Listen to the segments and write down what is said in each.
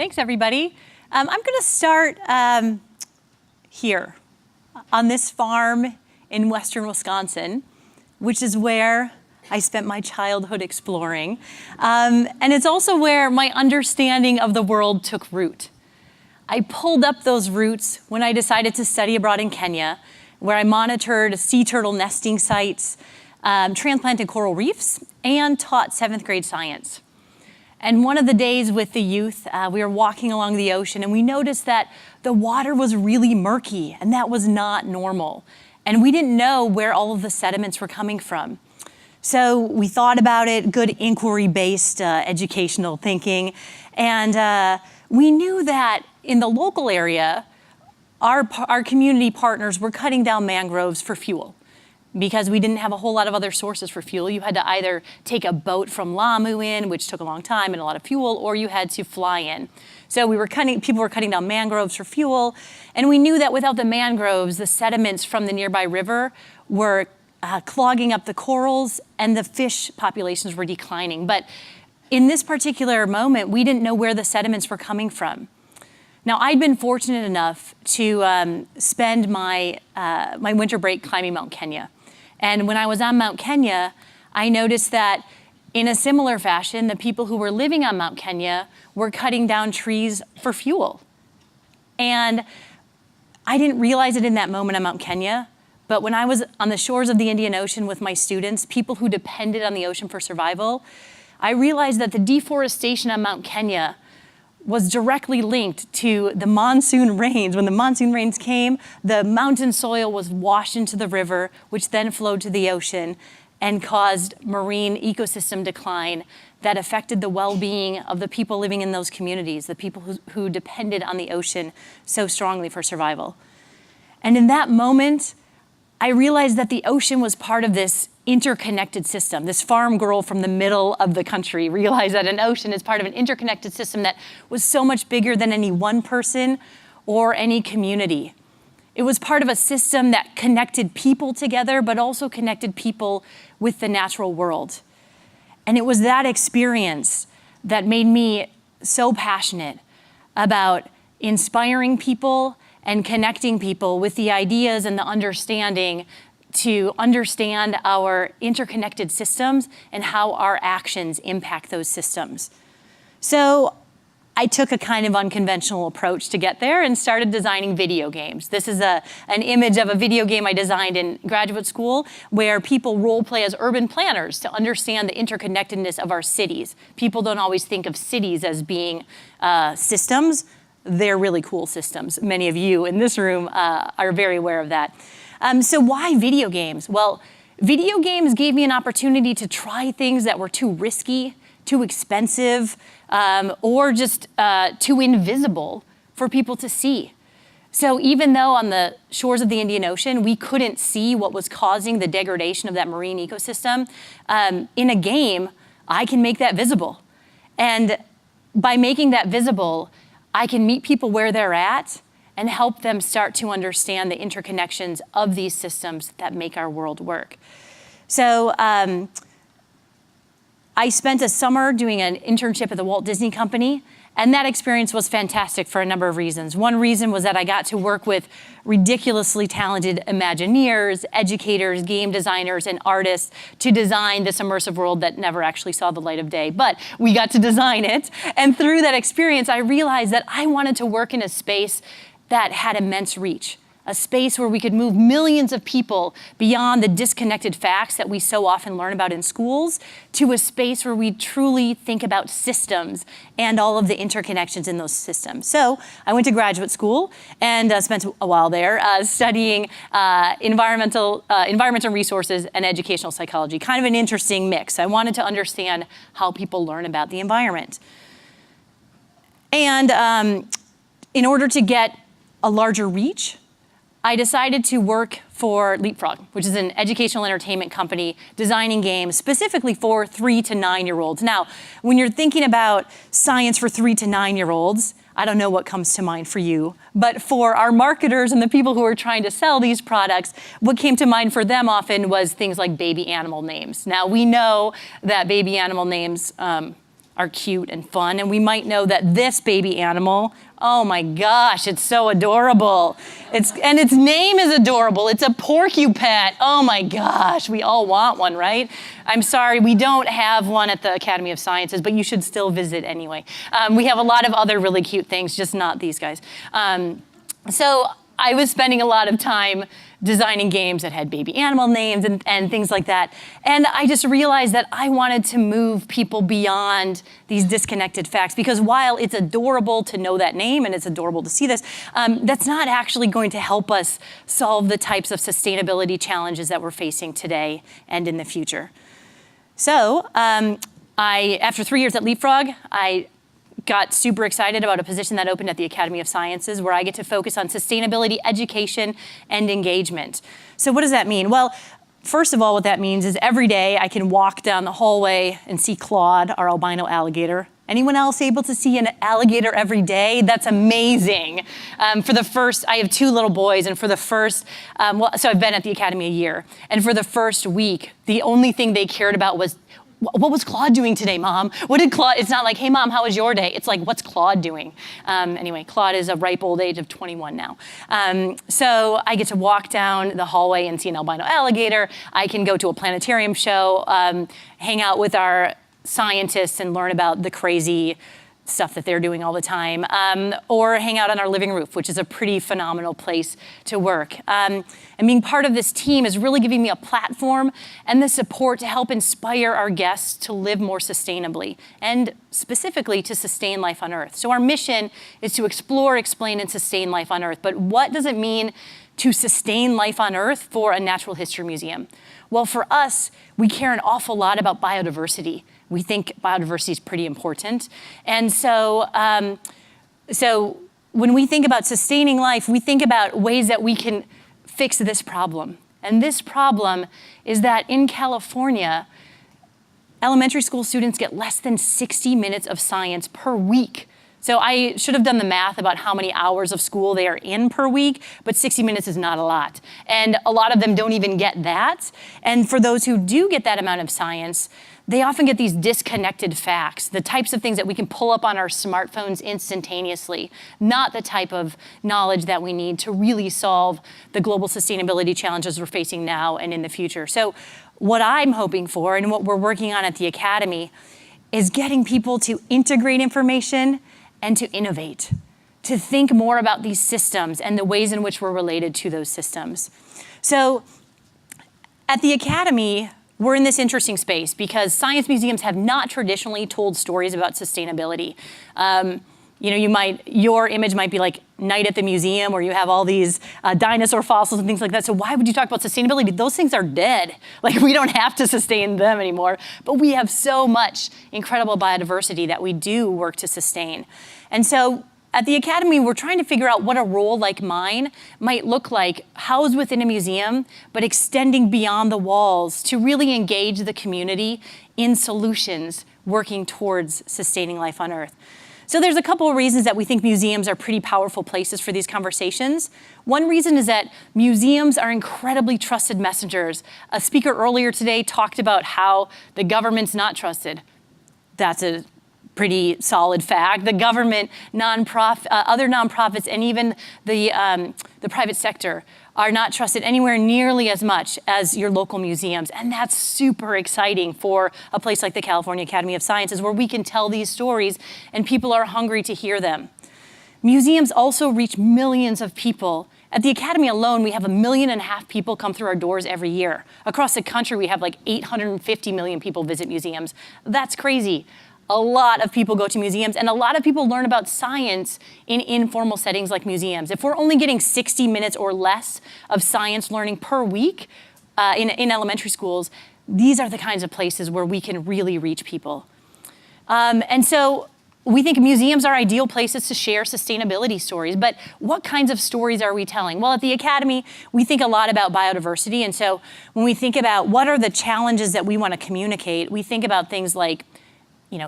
Thanks, everybody. I'm going to start here on this farm in western Wisconsin, which is where I spent my childhood exploring. And it's also where my understanding of the world took root. I pulled up those roots when I decided to study abroad in Kenya, where I monitored sea turtle nesting sites, transplanted coral reefs, and taught 7th grade science. And one of the days with the youth, we were walking along the ocean and we noticed that the water was really murky and that was not normal. And we didn't know where all of the sediments were coming from. So we thought about it, good inquiry-based educational thinking. And we knew that in the local area, our community partners were cutting down mangroves for fuel, because we didn't have a whole lot of other sources for fuel. You had to either take a boat from Lamu in, which took a long time and a lot of fuel, or you had to fly in. So people were cutting down mangroves for fuel, and we knew that without the mangroves, the sediments from the nearby river were clogging up the corals and the fish populations were declining. But in this particular moment, we didn't know where the sediments were coming from. Now, I'd been fortunate enough to spend my winter break climbing Mount Kenya. And when I was on Mount Kenya, I noticed that in a similar fashion, the people who were living on Mount Kenya were cutting down trees for fuel. And I didn't realize it in that moment on Mount Kenya, but when I was on the shores of the Indian Ocean with my students, people who depended on the ocean for survival, I realized that the deforestation on Mount Kenya was directly linked to the monsoon rains. When the monsoon rains came, the mountain soil was washed into the river, which then flowed to the ocean and caused marine ecosystem decline that affected the well-being of the people living in those communities, the people who depended on the ocean so strongly for survival. And in that moment, I realized that the ocean was part of this interconnected system. This farm girl from the middle of the country realized that an ocean is part of an interconnected system that was so much bigger than any one person or any community. It was part of a system that connected people together, but also connected people with the natural world. And it was that experience that made me so passionate about inspiring people and connecting people with the ideas and the understanding to understand our interconnected systems and how our actions impact those systems. So I took a kind of unconventional approach to get there and started designing video games. This is an image of a video game I designed in graduate school where people role play as urban planners to understand the interconnectedness of our cities. People don't always think of cities as being systems. They're really cool systems. Many of you in this room are very aware of that. So why video games? Well, video games gave me an opportunity to try things that were too risky, too expensive, or just too invisible for people to see. So even though on the shores of the Indian Ocean, we couldn't see what was causing the degradation of that marine ecosystem, in a game, I can make that visible. And by making that visible, I can meet people where they're at and help them start to understand the interconnections of these systems that make our world work. So I spent a summer doing an internship at the Walt Disney Company, and that experience was fantastic for a number of reasons. One reason was that I got to work with ridiculously talented Imagineers, educators, game designers, and artists to design this immersive world that never actually saw the light of day, but we got to design it. And through that experience, I realized that I wanted to work in a space that had immense reach, a space where we could move millions of people beyond the disconnected facts that we so often learn about in schools to a space where we truly think about systems and all of the interconnections in those systems. So I went to graduate school and spent a while there studying environmental resources and educational psychology, kind of an interesting mix. I wanted to understand how people learn about the environment. And in order to get a larger reach, I decided to work for Leapfrog, which is an educational entertainment company designing games specifically for 3 to 9-year-olds. Now, when you're thinking about science for 3 to 9-year-olds, I don't know what comes to mind for you, but for our marketers and the people who are trying to sell these products, what came to mind for them often was things like baby animal names. Now, we know that baby animal names are are cute and fun, and we might know that this baby animal, oh my gosh, it's so adorable. And its name is adorable. It's a porcupine. Oh my gosh, we all want one, right? I'm sorry, we don't have one at the Academy of Sciences, but you should still visit anyway. We have a lot of other really cute things, just not these guys. So I was spending a lot of time designing games that had baby animal names and things like that. And I just realized that I wanted to move people beyond these disconnected facts, because while it's adorable to know that name and it's adorable to see this, that's not actually going to help us solve the types of sustainability challenges that we're facing today and in the future. So after 3 years at Leapfrog, I got super excited about a position that opened at the Academy of Sciences, where I get to focus on sustainability, education, and engagement. So what does that mean? Well, first of all, what that means is every day I can walk down the hallway and see Claude, our albino alligator. Anyone else able to see an alligator every day? That's amazing. I have 2 little boys, and for the first, so I've been at the Academy a year, and for the first week, the only thing they cared about was, what was Claude doing today, Mom? What did Claude, it's not like, hey Mom, how was your day? It's like, what's Claude doing? Anyway, Claude is a ripe old age of 21 now. So I get to walk down the hallway and see an albino alligator. I can go to a planetarium show, hang out with our scientists and learn about the crazy stuff that they're doing all the time, or hang out on our living roof, which is a pretty phenomenal place to work. And being part of this team is really giving me a platform and the support to help inspire our guests to live more sustainably, and specifically to sustain life on Earth. So our mission is to explore, explain, and sustain life on Earth. But what does it mean to sustain life on Earth for a natural history museum? Well, for us, we care an awful lot about biodiversity. We think biodiversity is pretty important. And so when we think about sustaining life, we think about ways that we can fix this problem. And this problem is that in California, elementary school students get less than 60 minutes of science per week. So I should have done the math about how many hours of school they are in per week, but 60 minutes is not a lot. And a lot of them don't even get that. And for those who do get that amount of science, they often get these disconnected facts, the types of things that we can pull up on our smartphones instantaneously, not the type of knowledge that we need to really solve the global sustainability challenges we're facing now and in the future. So what I'm hoping for, and what we're working on at the Academy, is getting people to integrate information and to innovate, to think more about these systems and the ways in which we're related to those systems. So at the Academy, we're in this interesting space because science museums have not traditionally told stories about sustainability. Your image might be like Night at the Museum, where you have all these dinosaur fossils and things like that. So why would you talk about sustainability? Those things are dead. Like, we don't have to sustain them anymore. But we have so much incredible biodiversity that we do work to sustain. And so at the Academy, we're trying to figure out what a role like mine might look like, housed within a museum, but extending beyond the walls to really engage the community in solutions working towards sustaining life on Earth. So there's a couple of reasons that we think museums are pretty powerful places for these conversations. One reason is that museums are incredibly trusted messengers. A speaker earlier today talked about how the government's not trusted. That's a pretty solid fact. The government, other nonprofits, and even the private sector are not trusted anywhere nearly as much as your local museums. And that's super exciting for a place like the California Academy of Sciences, where we can tell these stories and people are hungry to hear them. Museums also reach millions of people. At the Academy alone, we have 1.5 million people come through our doors every year. Across the country, we have like 850 million people visit museums. That's crazy. A lot of people go to museums, and a lot of people learn about science in informal settings like museums. If we're only getting 60 minutes or less of science learning per week in elementary schools, these are the kinds of places where we can really reach people. And so we think museums are ideal places to share sustainability stories, but what kinds of stories are we telling? Well, at the Academy, we think a lot about biodiversity, and so when we think about what are the challenges that we want to communicate, we think about things like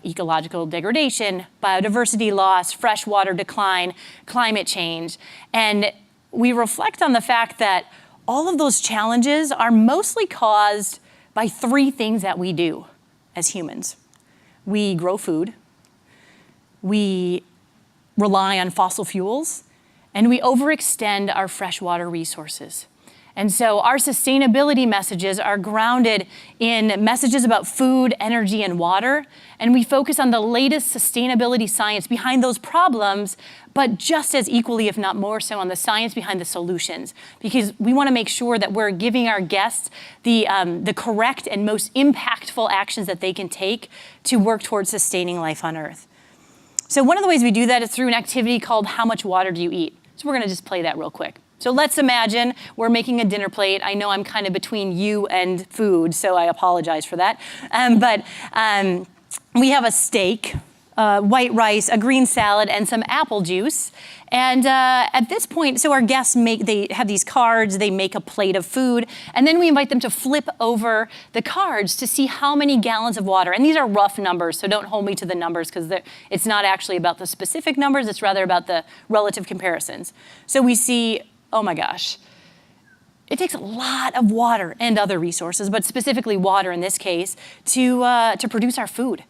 ecological degradation, biodiversity loss, freshwater decline, climate change. And we reflect on the fact that all of those challenges are mostly caused by 3 things that we do as humans. We grow food, we rely on fossil fuels, and we overextend our freshwater resources. And so our sustainability messages are grounded in messages about food, energy, and water, and we focus on the latest sustainability science behind those problems, but just as equally, if not more so, on the science behind the solutions, because we want to make sure that we're giving our guests the correct and most impactful actions that they can take to work towards sustaining life on Earth. So one of the ways we do that is through an activity called How Much Water Do You Eat? So we're going to just play that real quick. So let's imagine we're making a dinner plate. I know I'm kind of between you and food, so I apologize for that. But we have a steak, white rice, a green salad, and some apple juice. And at this point, so our guests they have these cards, they make a plate of food, and then we invite them to flip over the cards to see how many gallons of water. And these are rough numbers, so don't hold me to the numbers, because it's not actually about the specific numbers, it's rather about the relative comparisons. So we see, oh my gosh, it takes a lot of water and other resources, but specifically water in this case, to produce our food.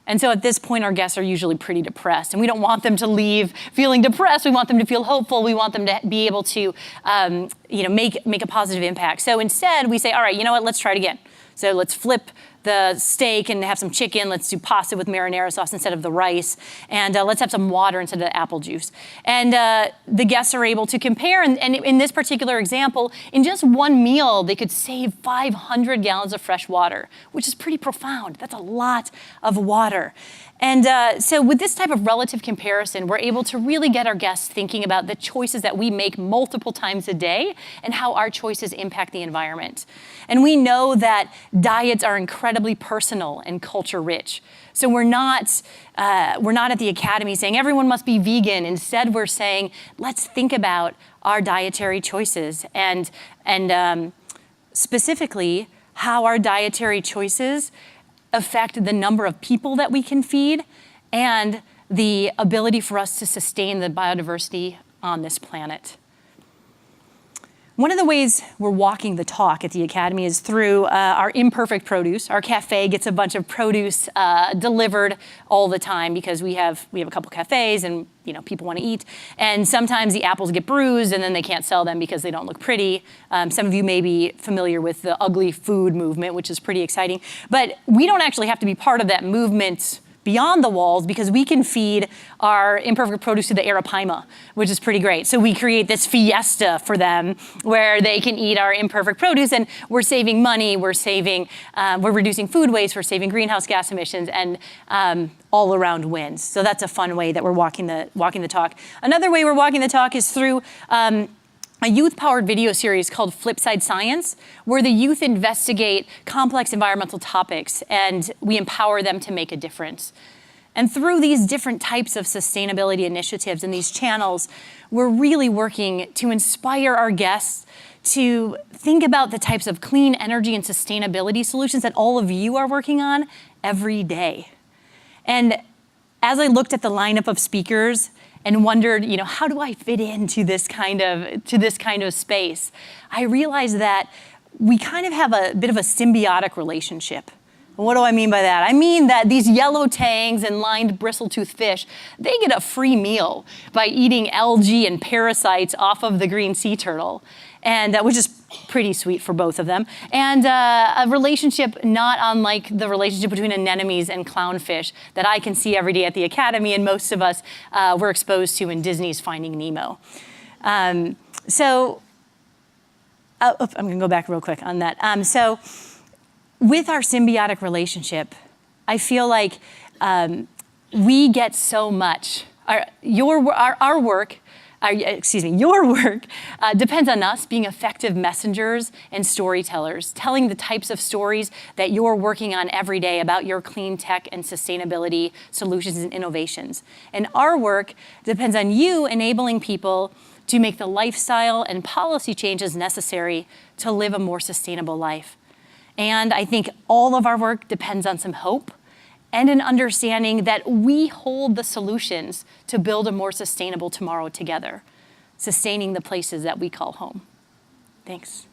And so at this point, our guests are usually pretty depressed, and we don't want them to leave feeling depressed. We want them to feel hopeful. We want them to be able to make a positive impact. So instead, we say, all right, you know what, let's try it again. So let's flip the steak and have some chicken. Let's do pasta with marinara sauce instead of the rice. And let's have some water instead of the apple juice. And the guests are able to compare. And in this particular example, in just one meal, they could save 500 gallons of fresh water, which is pretty profound. That's a lot of water. And so with this type of relative comparison, we're able to really get our guests thinking about the choices that we make multiple times a day and how our choices impact the environment. And we know that diets are incredibly personal and culture rich. So we're not at the academy saying everyone must be vegan. Instead, we're saying, let's think about our dietary choices and specifically how our dietary choices affect the number of people that we can feed and the ability for us to sustain the biodiversity on this planet. One of the ways we're walking the talk at the Academy is through our Imperfect Produce. Our cafe gets a bunch of produce delivered all the time because we have a couple cafes and people want to eat. And sometimes the apples get bruised and then they can't sell them because they don't look pretty. Some of you may be familiar with the ugly food movement, which is pretty exciting. But we don't actually have to be part of that movement beyond the walls, because we can feed our Imperfect Produce to the Arapaima, which is pretty great. So we create this fiesta for them where they can eat our Imperfect Produce, and we're saving money, we're reducing food waste, we're saving greenhouse gas emissions, and all around wins. So that's a fun way that we're walking the talk. Another way we're walking the talk is through a youth-powered video series called Flipside Science, where the youth investigate complex environmental topics and we empower them to make a difference. And through these different types of sustainability initiatives and these channels, we're really working to inspire our guests to think about the types of clean energy and sustainability solutions that all of you are working on every day. And as I looked at the lineup of speakers and wondered, how do I fit into this kind of space? I realized that we kind of have a bit of a symbiotic relationship. What do I mean by that? I mean that these yellow tangs and lined bristle-toothed fish, they get a free meal by eating algae and parasites off of the green sea turtle, and which is pretty sweet for both of them. And a relationship not unlike the relationship between anemones and clownfish that I can see every day at the Academy, and most of us were exposed to in Disney's Finding Nemo. I'm gonna go back real quick on that. So with our symbiotic relationship, I feel like we get so much. Your work depends on us being effective messengers and storytellers, telling the types of stories that you're working on every day about your clean tech and sustainability solutions and innovations. And our work depends on you enabling people to make the lifestyle and policy changes necessary to live a more sustainable life. And I think all of our work depends on some hope and an understanding that we hold the solutions to build a more sustainable tomorrow together, sustaining the places that we call home. Thanks.